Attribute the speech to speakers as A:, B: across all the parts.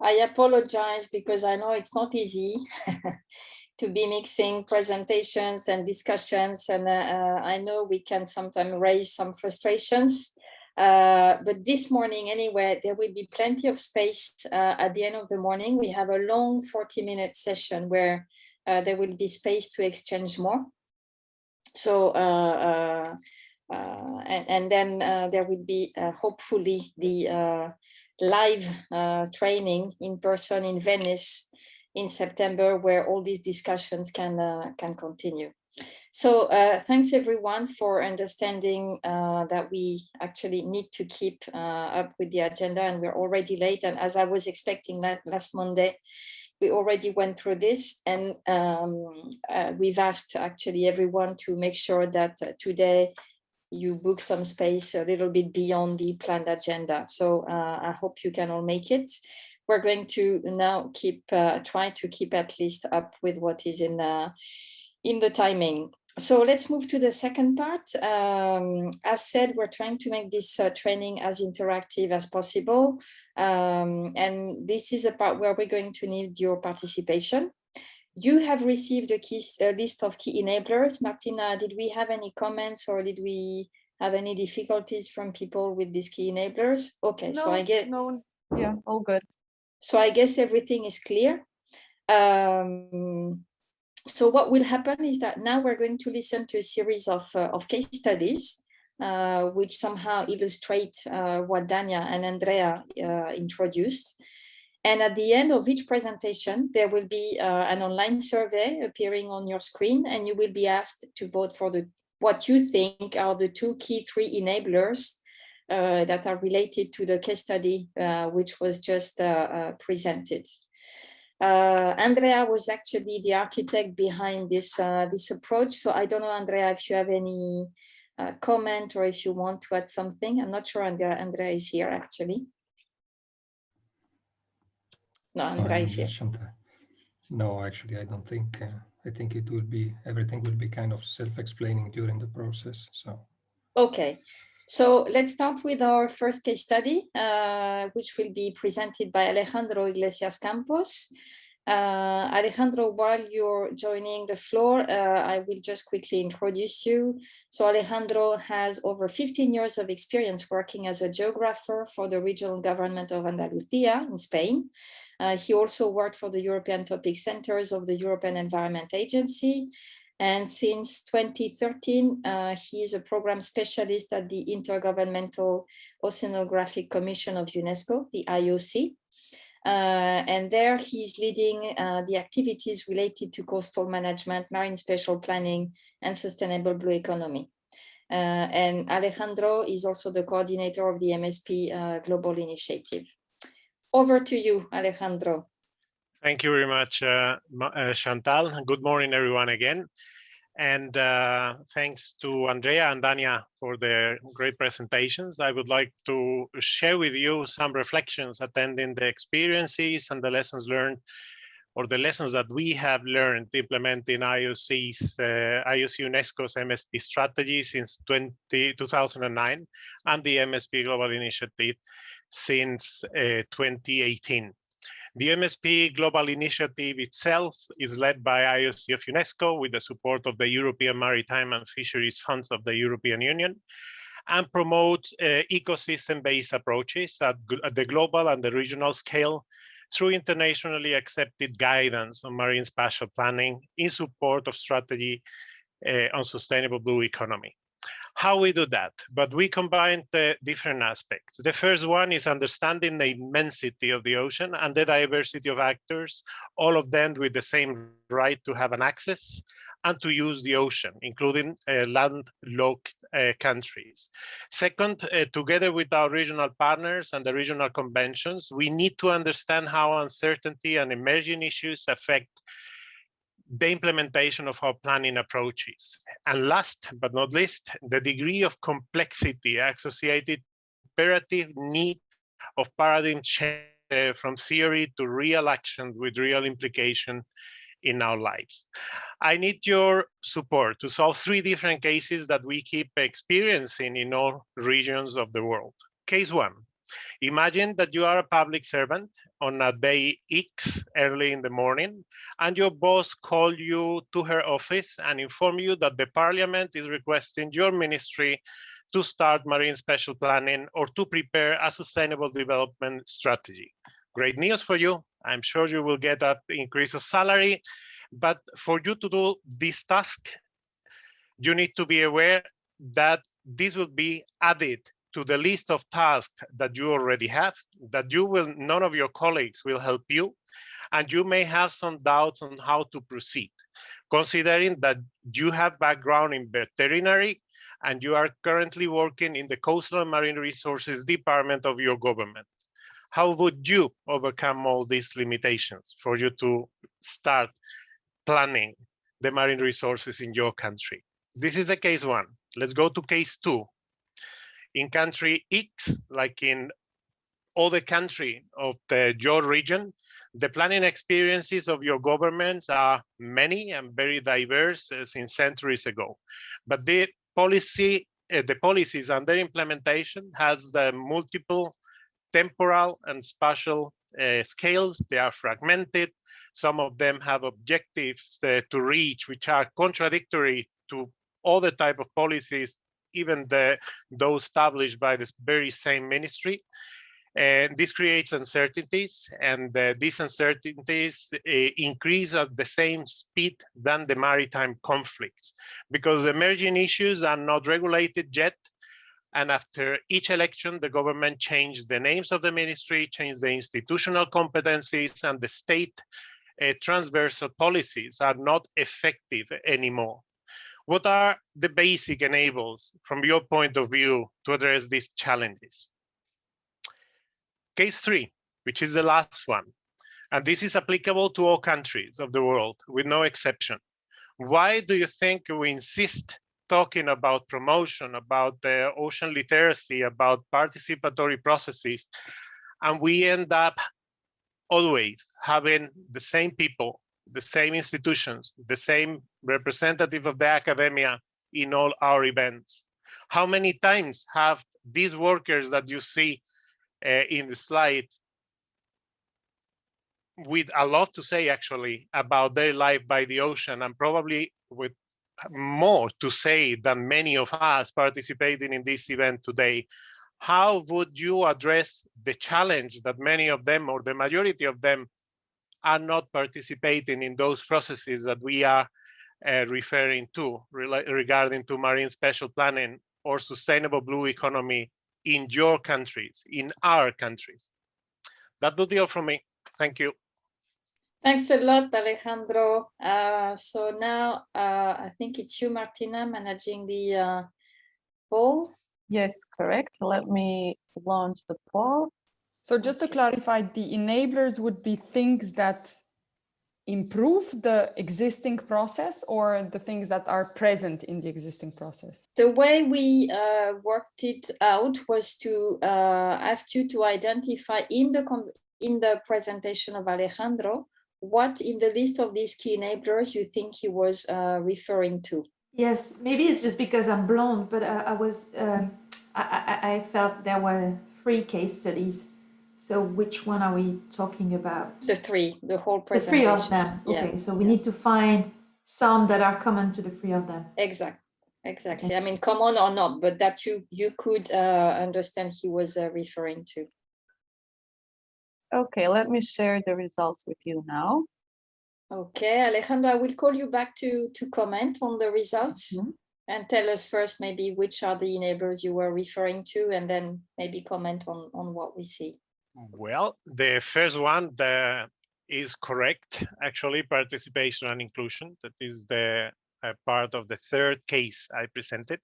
A: I apologize because I know it's not easy to be mixing presentations and discussions, and I know we can sometimes raise some frustrations. But this morning, anyway, there will be plenty of space at the end of the morning. We have a long 40-minute session where there will be space to exchange more. So, and then there will be hopefully the live training in person in Venice in September, where all these discussions can continue. So thanks everyone for understanding that we actually need to keep up with the agenda, and we're already late. And as I was expecting that last Monday, we already went through this, and we've asked actually everyone to make sure that today you book some space a little bit beyond the planned agenda. So I hope you can all make it. We're going to now try to keep at least up with what is in the timing. So let's move to the second part. As said, we're trying to make this training as interactive as possible. And this is a part where we're going to need your participation. You have received a list of key enablers. Martina, did we have any comments, or did we have any difficulties from people with these key enablers? Okay,
B: no,
A: so I get
B: no, yeah, all good.
A: So I guess everything is clear. So what will happen is that now we're going to listen to a series of case studies, which somehow illustrate what Dania and Andrea introduced. And at the end of each presentation, there will be an online survey appearing on your screen, and you will be asked to vote for what you think are the three key enablers that are related to the case study, which was just presented. Andrea was actually the architect behind this approach. So I don't know, Andrea, if you have any comment or if you want to add something. I'm not sure Andrea is here actually. No, Andrea is here.
C: No, actually, I don't think. I think everything will be kind of self-explaining during the process. So.
A: Okay. So let's start with our first case study, which will be presented by Alejandro Iglesias Campos. Alejandro, while you're joining the floor, I will just quickly introduce you. So Alejandro has over 15 years of experience working as a geographer for the regional government of Andalusia in Spain. He also worked for the European Topic Centers of the European Environment Agency. And since 2013, he is a program specialist at the Intergovernmental Oceanographic Commission of UNESCO, the IOC. And there he's leading the activities related to coastal management, marine spatial planning, and sustainable blue economy. And Alejandro is also the coordinator of the MSP Global Initiative. Over to you, Alejandro.
D: Thank you very much, Chantal. Good morning, everyone, again. And thanks to Andrea and Dania for their great presentations. I would like to share with you some reflections attending the experiences and the lessons learned, or the lessons that we have learned implementing IOC-UNESCO's MSP strategy since 2009 and the MSP Global Initiative since 2018. The MSP Global Initiative itself is led by IOC of UNESCO with the support of the European Maritime and Fisheries Funds of the European Union, and promotes ecosystem-based approaches at the global and the regional scale through internationally accepted guidance on marine spatial planning in support of strategy on sustainable blue economy. How we do that? But we combine the different aspects. The first one is understanding the immensity of the ocean and the diversity of actors, all of them with the same right to have an access and to use the ocean, including landlocked countries. Second, together with our regional partners and the regional conventions, we need to understand how uncertainty and emerging issues affect the implementation of our planning approaches. And last but not least, the degree of complexity associated imperative need of paradigm change from theory to real action with real implication in our lives. I need your support to solve 3 different cases that we keep experiencing in all regions of the world. Case 1, Imagine that you are a public servant on a day X early in the morning, and your boss calls you to her office and inform you that the parliament is requesting your ministry to start marine spatial planning or to prepare a sustainable development strategy. Great news for you. I'm sure you will get an increase of salary, but for you to do this task, you need to be aware that this will be added to the list of tasks that you already have, that none of your colleagues will help you, and you may have some doubts on how to proceed, considering that you have background in veterinary and you are currently working in the Coastal and Marine Resources Department of your government. How would you overcome all these limitations for you to start planning the marine resources in your country? This is a case one. Let's go to case two. In country X, like in other country of your region, the planning experiences of your governments are many and very diverse since centuries ago. But the policies and their implementation has the multiple temporal and spatial scales. They are fragmented. Some of them have objectives to reach, which are contradictory to other type of policies, even those established by this very same ministry. And this creates uncertainties, and these uncertainties increase at the same speed than the maritime conflicts, because emerging issues are not regulated yet. And after each election, the government changed the names of the ministry, changed the institutional competencies, and the state transversal policies are not effective anymore. What are the basic enablers from your point of view to address these challenges? Case three, which is the last one, and this is applicable to all countries of the world with no exception. Why do you think we insist talking about promotion, about the ocean literacy, about participatory processes, and we end up always having the same people, the same institutions, the same representative of the academia in all our events? How many times have these workers that you see in the slide, with a lot to say actually about their life by the ocean, and probably with more to say than many of us participating in this event today, how would you address the challenge that many of them, or the majority of them, are not participating in those processes that we are referring to regarding to marine spatial planning or sustainable blue economy in your countries, in our countries? That would be all from me. Thank you.
A: Thanks a lot, Alejandro. So now I think it's you, Martina, managing the poll.
B: Yes, correct. Let me launch the poll.
E: So just to clarify, the enablers would be things that improve the existing process, or the things that are present in the existing process?
A: The way we worked it out was to ask you to identify in the presentation of Alejandro, what in the list of these key enablers you think he was referring to.
F: Yes, maybe it's just because I'm blonde, but I felt there were 3 case studies. So which one are we talking about?
A: The 3, the whole
F: The
A: presentation.
F: 3 of them. Okay,
A: Yeah.
F: so we need to find some that are common to the 3 of them.
A: Exactly. I mean, common or not, but that you could understand he was referring to.
B: Okay, let me share the results with you now.
A: Okay, Alejandro, I will call you back to comment on the results.
B: Mhm.
A: And tell us first maybe which are the enablers you were referring to, and then maybe comment on what we see.
D: Well, the first one is correct, actually, participation and inclusion. That is the part of the third case I presented.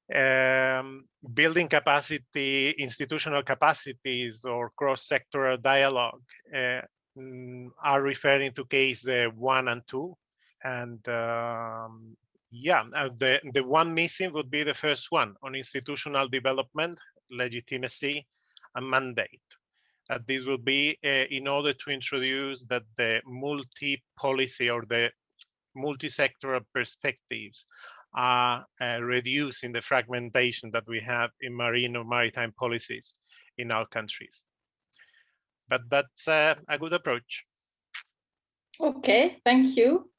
D: Building capacity, institutional capacities, or cross-sectoral dialogue are referring to case 1 and 2. And yeah, the one missing would be the first one on institutional development, legitimacy, and mandate. This will be in order to introduce that the multi-policy or the multi-sectoral perspectives are reducing the fragmentation that we have in marine or maritime policies in our countries. But that's a good approach.
A: Okay, thank you.